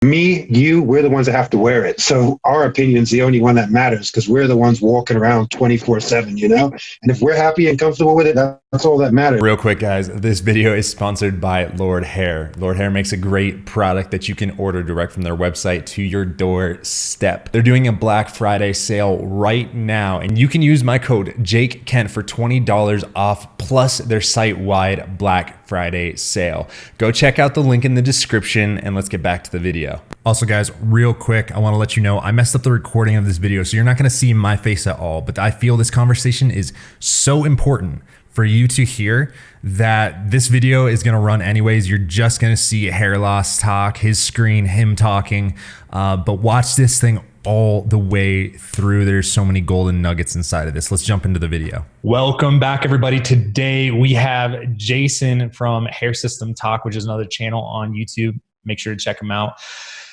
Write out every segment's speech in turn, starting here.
me, you, we're the ones that have to wear it. So our opinion's the only one that matters because we're the ones walking around 24/7, you know? And if we're happy and comfortable with it, that's all that matters. Real quick, guys, this video is sponsored by Lord Hair. Lord Hair makes a great product that you can order direct from their website to your doorstep. They're doing a Black Friday sale right now, and you can use my code Jake Kent for $20 off plus their site-wide Black Friday sale. Go check out the link in the description, and let's get back to the video. Also, guys, real quick, I want to let you know I messed up the recording of this video, so you're not going to see my face at all, but I feel this conversation is so important for you to hear that this video is going to run anyways. You're just going to see hair loss talk, his screen, him talking, but watch this thing all the way through. There's so many golden nuggets inside of this. Let's jump into the video. Welcome back, everybody. Today we have Jason from Hair System Talk, which is another channel on YouTube. Make sure to check him out.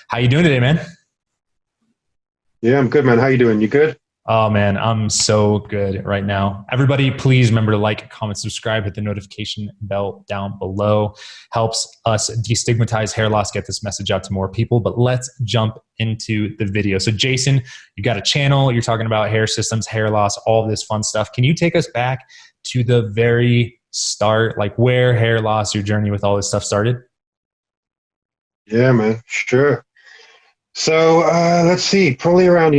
How you doing today, man? Yeah, I'm good, man. How you doing? You good? Oh man, I'm so good right now. Everybody, please remember to like, comment, subscribe, hit the notification bell down below. Helps us destigmatize hair loss, get this message out to more people. But let's jump into the video. So Jason, you got a channel, you're talking about hair systems, hair loss, all of this fun stuff. Can you take us back to the very start, like where hair loss, your journey with all this stuff started? Yeah, man, sure. So let's see, probably around,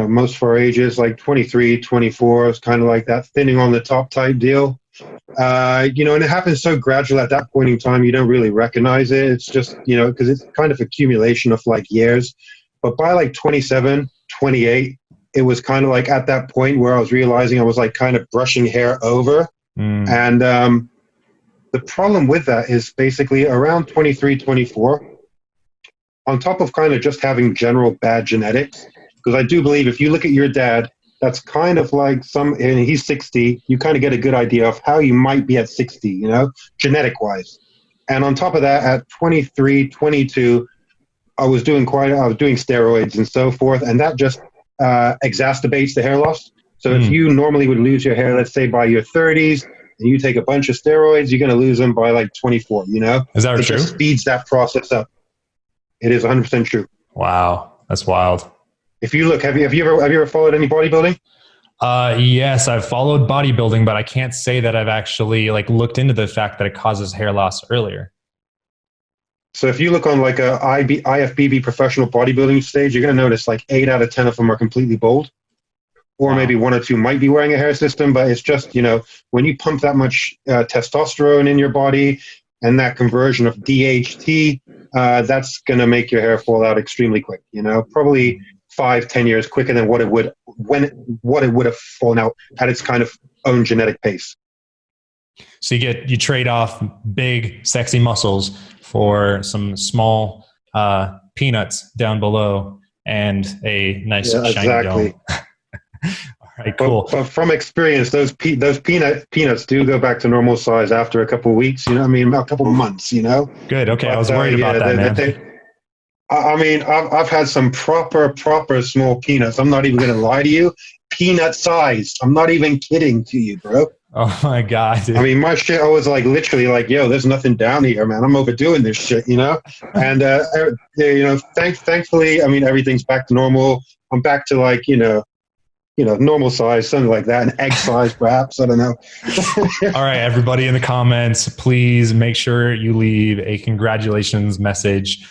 most of our ages, like 23, 24, it's kind of like that thinning on the top type deal. And it happens so gradual at that point in time, you don't really recognize it. It's just, because it's kind of accumulation of like years. But by like 27, 28, it was kind of like at that point where I was realizing I was like kind of brushing hair over. And the problem with that is basically around 23, 24, on top of kind of just having general bad genetics, because I do believe if you look at your dad, that's kind of like and he's 60, you kind of get a good idea of how you might be at 60, genetic wise. And on top of that, at 23, 22, I was doing steroids and so forth, and that just exacerbates the hair loss. So if you normally would lose your hair, let's say by your 30s, and you take a bunch of steroids, you're going to lose them by like 24, Is that it true? Just speeds that process up. It is 100% true. Wow, that's wild. If you look, have you ever followed any bodybuilding? Yes, I've followed bodybuilding, but I can't say that I've actually like looked into the fact that it causes hair loss earlier. So if you look on like a IFBB professional bodybuilding stage, you're going to notice like 8 out of 10 of them are completely bald. Or maybe 1 or 2 might be wearing a hair system, but it's just, when you pump that much testosterone in your body and that conversion of DHT, that's going to make your hair fall out extremely quick, probably 5-10 years quicker than what it would have fallen out at its kind of own genetic pace. So you trade off big, sexy muscles for some small peanuts down below and a nice shiny dome. All right, cool. But from experience, those peanuts do go back to normal size after a couple of weeks. A couple of months. Good. Okay, I was worried about that, man. I've had some proper small peanuts. I'm not even going to lie to you. Peanut size. I'm not even kidding to you, bro. Oh my God, dude. My shit, I was like literally like, yo, there's nothing down here, man. I'm overdoing this shit, And thankfully, everything's back to normal. I'm back to like, normal size, something like that, an egg size, perhaps. I don't know. All right, everybody in the comments, please make sure you leave a congratulations message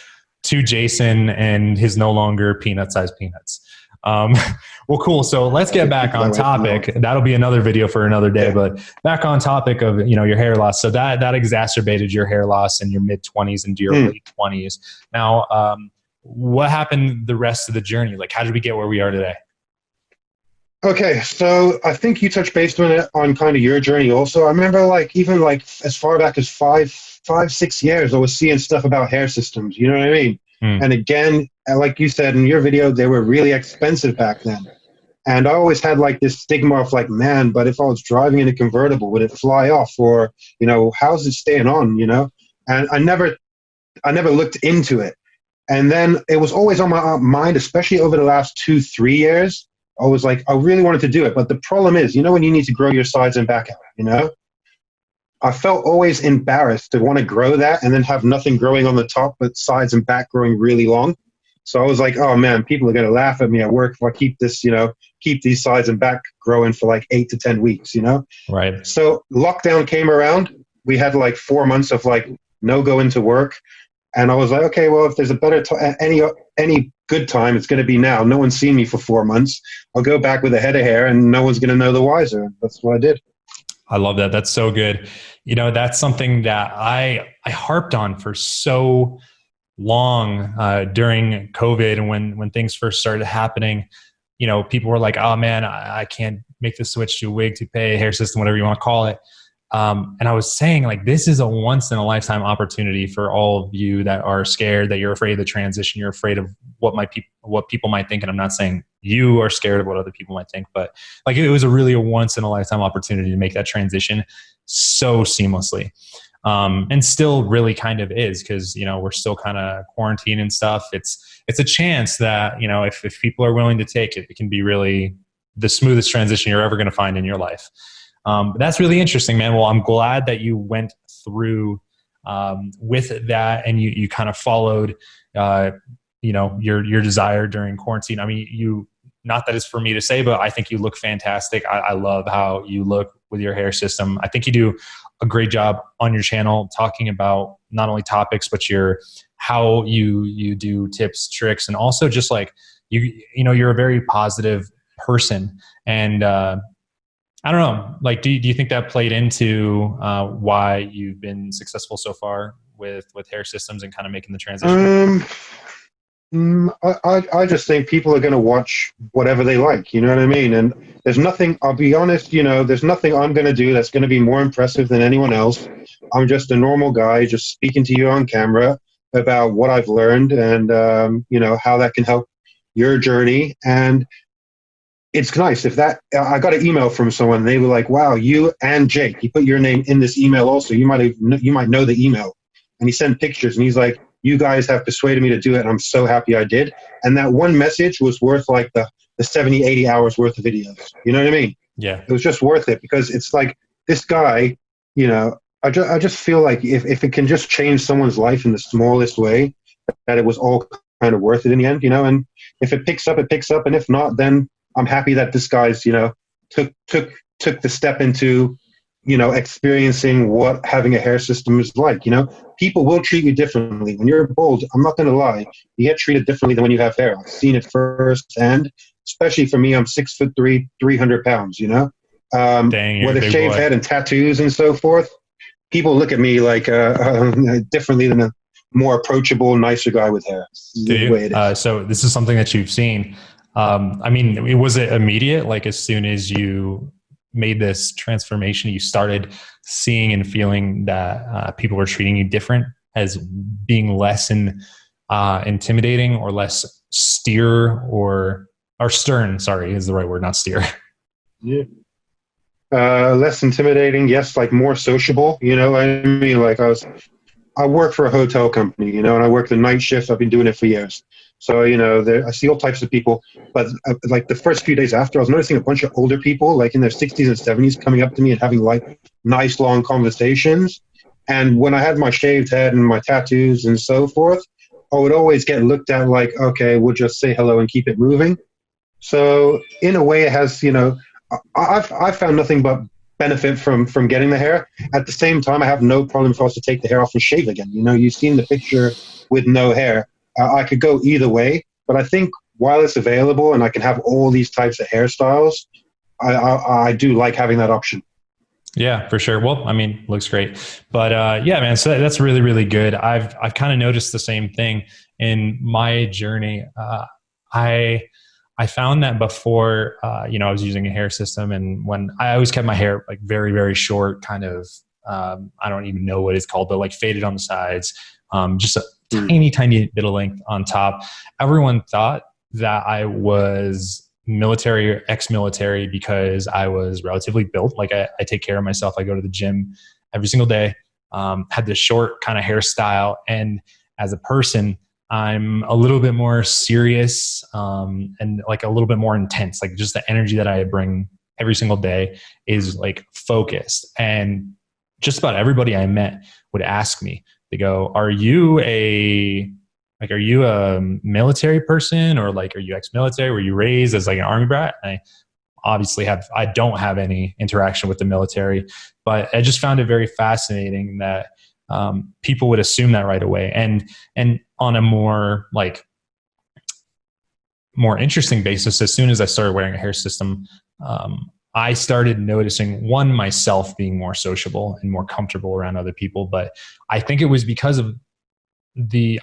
to Jason and his no longer peanut-sized peanuts. Well, cool. So let's get back on topic. That'll be another video for another day, but back on topic of, your hair loss. So that exacerbated your hair loss in your mid-20s into your late 20s. Now, what happened the rest of the journey? Like, how did we get where we are today? Okay, so I think you touched base on it on kind of your journey also. I remember even as far back as 5-6 years, I was seeing stuff about hair systems, you know what I mean? And again, like you said in your video, they were really expensive back then. And I always had like this stigma of like, man, but if I was driving in a convertible, would it fly off? Or, how's it staying on, And I never looked into it. And then it was always on my mind, especially over the last 2-3 years. I was like, I really wanted to do it. But the problem is, when you need to grow your sides and back out, I felt always embarrassed to want to grow that and then have nothing growing on the top, but sides and back growing really long. So I was like, oh man, people are going to laugh at me at work if I keep this, keep these sides and back growing for like 8 to 10 weeks. Right. So lockdown came around. We had like 4 months of like no going to work. And I was like, okay, well, if there's a better time, any good time, it's going to be now. No one's seen me for 4 months. I'll go back with a head of hair and no one's going to know the wiser. That's what I did. I love that. That's so good. That's something that I harped on for so long during COVID, and when things first started happening. People were like, "Oh man, I can't make the switch to wig, toupee, hair system, whatever you want to call it." And I was saying, like, this is a once in a lifetime opportunity for all of you that are scared, that you're afraid of the transition, you're afraid of what people might think. And I'm not saying you are scared of what other people might think, but like it was a once in a lifetime opportunity to make that transition so seamlessly. And still really kind of is, because we're still kind of quarantined and stuff. It's a chance that if people are willing to take it, it can be really the smoothest transition you're ever going to find in your life. But that's really interesting, man. Well, I'm glad that you went through with that, and you kind of followed your desire during quarantine. I mean, not that it's for me to say, but I think you look fantastic. I love how you look with your hair system. I think you do a great job on your channel talking about not only topics, but how you do tips, tricks, and also just like you're a very positive person. And I don't know, like, do you think that played into why you've been successful so far with hair systems and kind of making the transition? I just think people are going to watch whatever they like. You know what I mean? And there's nothing, I'll be honest, there's nothing I'm going to do that's going to be more impressive than anyone else. I'm just a normal guy just speaking to you on camera about what I've learned and, how that can help your journey. And it's nice if that I got an email from someone and they were like, wow, you and Jake, you put your name in this email also. You might know the email. And he sent pictures and he's like, you guys have persuaded me to do it. And I'm so happy I did. And that one message was worth like the 70, 80 hours worth of videos. You know what I mean? Yeah. It was just worth it because it's like this guy, I just feel like if it can just change someone's life in the smallest way, that it was all kind of worth it in the end, and if it picks up, it picks up. And if not, then I'm happy that this guy's, took the step into, experiencing what having a hair system is like. People will treat you differently. When you're bald, I'm not going to lie, you get treated differently than when you have hair. I've seen it firsthand, especially for me. I'm 6'3", 300 pounds, Dang, with a shaved head and tattoos and so forth. People look at me like differently than a more approachable, nicer guy with hair. Do you? So this is something that you've seen. I mean, was it immediate? Like as soon as you made this transformation, you started seeing and feeling that people were treating you different, as being less intimidating or less or stern. Sorry, is the right word, not steer. Yeah. Less intimidating, yes, like more sociable. I mean, like I work for a hotel company, and I work the night shift. I've been doing it for years. So, I see all types of people. But like the first few days after, I was noticing a bunch of older people, like in their 60s and 70s, coming up to me and having like nice long conversations. And when I had my shaved head and my tattoos and so forth, I would always get looked at like, okay, we'll just say hello and keep it moving. So in a way, it has, I've found nothing but benefit from getting the hair. At the same time, I have no problem for us to take the hair off and shave again. You've seen the picture with no hair. I could go either way, but I think while it's available and I can have all these types of hairstyles, I do like having that option. Yeah, for sure. Well, I mean, looks great, but yeah, man. So that's really, really good. I've kind of noticed the same thing in my journey. I found that before, I was using a hair system, and when I always kept my hair like very, very short, kind of, I don't even know what it's called, but like faded on the sides, just a tiny bit of length on top. Everyone thought that I was military or ex-military because I was relatively built. Like I take care of myself. I go to the gym every single day, had this short kind of hairstyle. And as a person, I'm a little bit more serious and like a little bit more intense. Like just the energy that I bring every single day is like focused. And just about everybody I met would ask me, they go, are you a military person, or like, are you ex-military? Were you raised as like an army brat? And I don't have any interaction with the military, but I just found it very fascinating that people would assume that right away. And on a more interesting basis, as soon as I started wearing a hair system, I started noticing, one, myself being more sociable and more comfortable around other people. But I think it was because of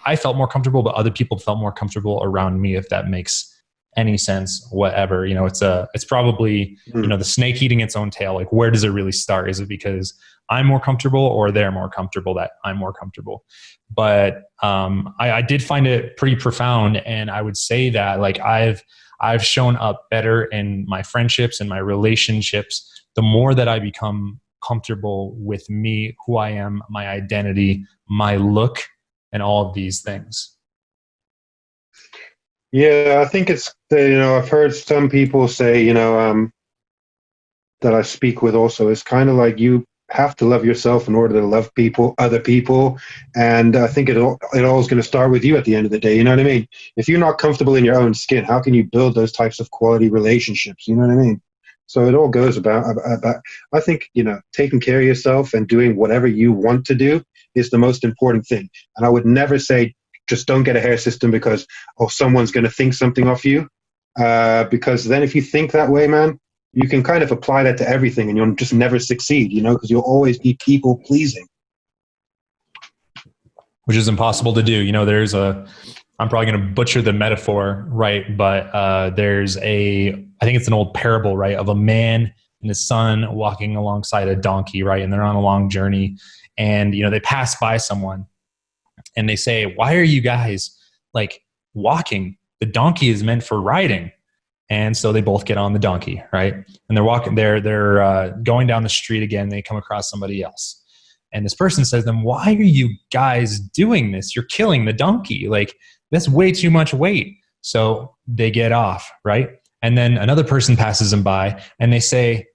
I felt more comfortable, but other people felt more comfortable around me, if that makes any sense, whatever. It's probably, the snake eating its own tail. Like, where does it really start? Is it because I'm more comfortable, or they're more comfortable that I'm more comfortable? But I did find it pretty profound. And I would say that, like, I've shown up better in my friendships and my relationships the more that I become comfortable with me, who I am, my identity, my look, and all of these things. Yeah, I think it's, I've heard some people say, that I speak with also, it's kind of like you have to love yourself in order to love other people. And I think it all is going to start with you at the end of the day. You know what I mean? If you're not comfortable in your own skin, how can you build those types of quality relationships? You know what I mean? So it all goes about I think, taking care of yourself and doing whatever you want to do is the most important thing. And I would never say, just don't get a hair system because, someone's going to think something of you. Because then if you think that way, man, you can kind of apply that to everything and you'll just never succeed, because you'll always be people pleasing. Which is impossible to do. I'm probably going to butcher the metaphor, right? But I think it's an old parable, right? Of a man and his son walking alongside a donkey, right? And they're on a long journey, and, they pass by someone and they say, why are you guys like walking? The donkey is meant for riding. And so they both get on the donkey, right? And they're walking, they're going down the street again. They come across somebody else. And this person says to them, why are you guys doing this? You're killing the donkey. Like, that's way too much weight. So they get off, right? And then another person passes them by and they say,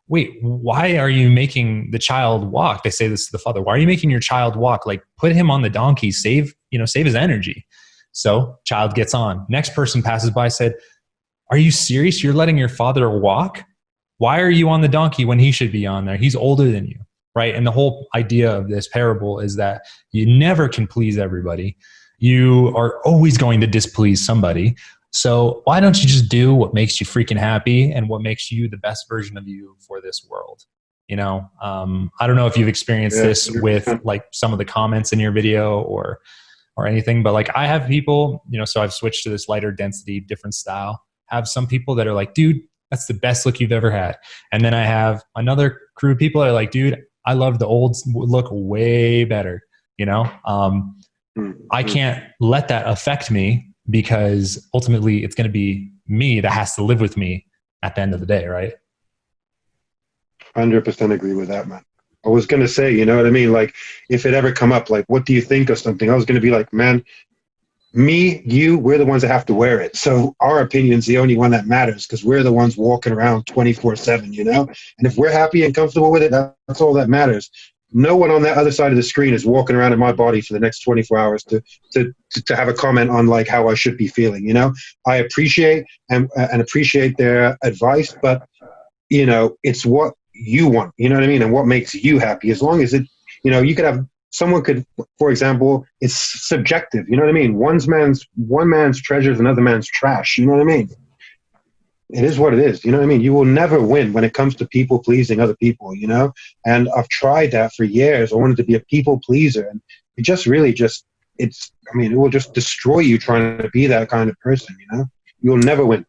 wait, why are you making the child walk? They say this to the father. Why are you making your child walk? Like, put him on the donkey, save his energy. So child gets on. Next person passes by, said, are you serious? You're letting your father walk? Why are you on the donkey when he should be on there? He's older than you, right? And the whole idea of this parable is that you never can please everybody. You are always going to displease somebody. So why don't you just do what makes you freaking happy and what makes you the best version of you for this world? I don't know if you've experienced this with like some of the comments in your video or anything, but like I have people, so I've switched to this lighter density, different style. Have some people that are like, dude, that's the best look you've ever had. And then I have another crew of people that are like, dude, I love the old look way better. I can't let that affect me, because ultimately it's going to be me that has to live with me at the end of the day, right? 100% agree with that, man. I was going to say, you know what I mean? Like, if it ever come up, like, what do you think of something? I was going to be like, man, me, you, we're the ones that have to wear it. So our opinion's the only one that matters, because we're the ones walking around 24/7, And if we're happy and comfortable with it, that's all that matters. No one on that other side of the screen is walking around in my body for the next 24 hours to have a comment on like how I should be feeling. I appreciate and appreciate their advice, but it's what you want, you know what I mean? And what makes you happy. As long as it, you could have, someone could, for example, it's subjective, you know what I mean? One man's treasure is another man's trash, you know what I mean? It is what it is, you know what I mean? You will never win when it comes to people pleasing other people, And I've tried that for years. I wanted to be a people pleaser, and it just really it will just destroy you trying to be that kind of person, You'll never win.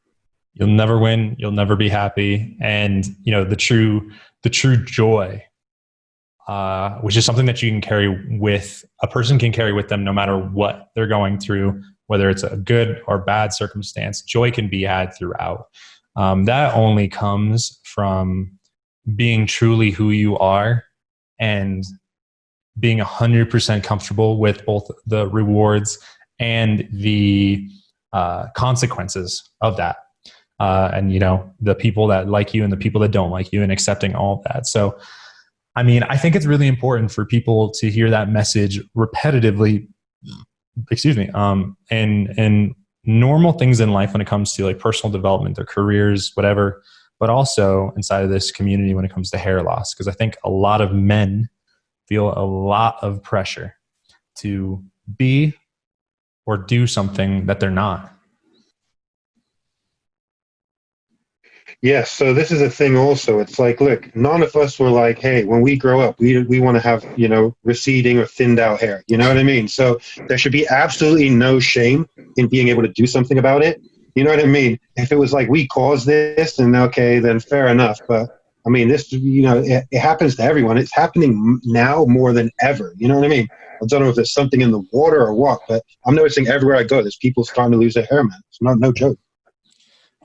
You'll never win. You'll never be happy. And, the true joy, which is something that you can a person can carry with them no matter what they're going through, whether it's a good or bad circumstance. Joy can be had throughout. That only comes from being truly who you are and being 100% comfortable with both the rewards and the consequences of that. And, the people that like you and the people that don't like you, and accepting all of that. So I mean, I think it's really important for people to hear that message repetitively. Excuse me. And normal things in life when it comes to like personal development, their careers, whatever, but also inside of this community when it comes to hair loss. Because I think a lot of men feel a lot of pressure to be or do something that they're not. Yes, so this is a thing also. It's like, look, none of us were like, hey, when we grow up, we want to have, receding or thinned out hair. You know what I mean? So there should be absolutely no shame in being able to do something about it. You know what I mean? If it was like we caused this, then okay, then fair enough. But I mean, this, it happens to everyone. It's happening now more than ever. You know what I mean? I don't know if there's something in the water or what, but I'm noticing everywhere I go, there's people starting to lose their hair, man. It's not no joke.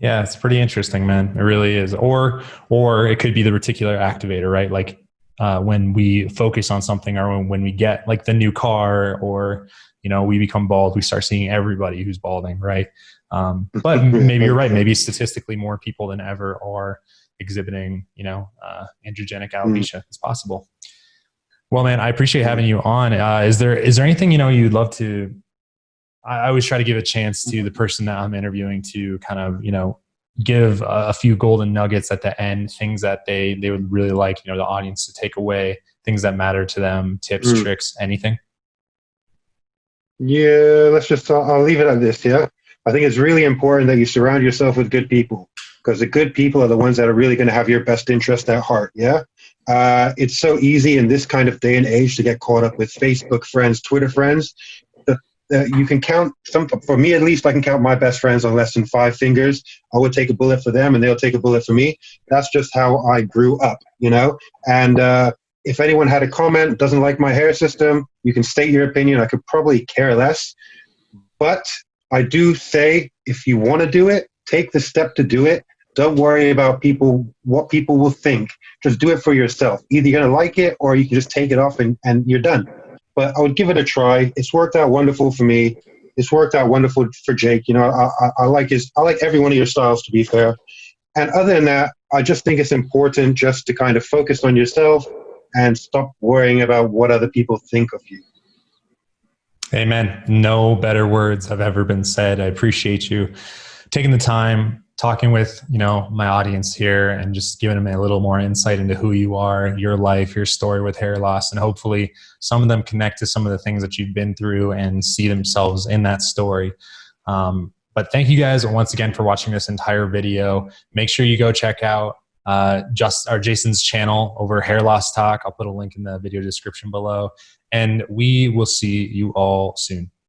Yeah, it's pretty interesting, man. It really is. Or it could be the reticular activator, right? Like when we focus on something, or when we get like the new car, or we become bald, we start seeing everybody who's balding, right? But maybe you're right. Maybe statistically, more people than ever are exhibiting, androgenic alopecia. It's possible. Well, man, I appreciate having you on. Is there anything you'd love to? I always try to give a chance to the person that I'm interviewing to kind of, give a few golden nuggets at the end, things that they would really like, the audience to take away, things that matter to them, tips, tricks, anything. Yeah, I'll leave it at this. Yeah. I think it's really important that you surround yourself with good people, because the good people are the ones that are really going to have your best interest at heart. Yeah. It's so easy in this kind of day and age to get caught up with Facebook friends, Twitter friends. You can count for me at least, I can count my best friends on less than 5 fingers. I would take a bullet for them and they'll take a bullet for me. That's just how I grew up, and if anyone had a comment, doesn't like my hair system, you can state your opinion. I could probably care less, but I do say, if you want to do it, take the step to do it. Don't worry about what people will think. Just do it for yourself. Either you're going to like it or you can just take it off and you're done. But I would give it a try. It's worked out wonderful for me. It's worked out wonderful for Jake. I like every one of your styles, to be fair. And other than that, I just think it's important just to kind of focus on yourself and stop worrying about what other people think of you. Amen. No better words have ever been said. I appreciate you taking the time, talking with, my audience here, and just giving them a little more insight into who you are, your life, your story with hair loss. And hopefully some of them connect to some of the things that you've been through and see themselves in that story. But thank you guys once again for watching this entire video. Make sure you go check out Jason's channel over Hair Loss Talk. I'll put a link in the video description below, and we will see you all soon.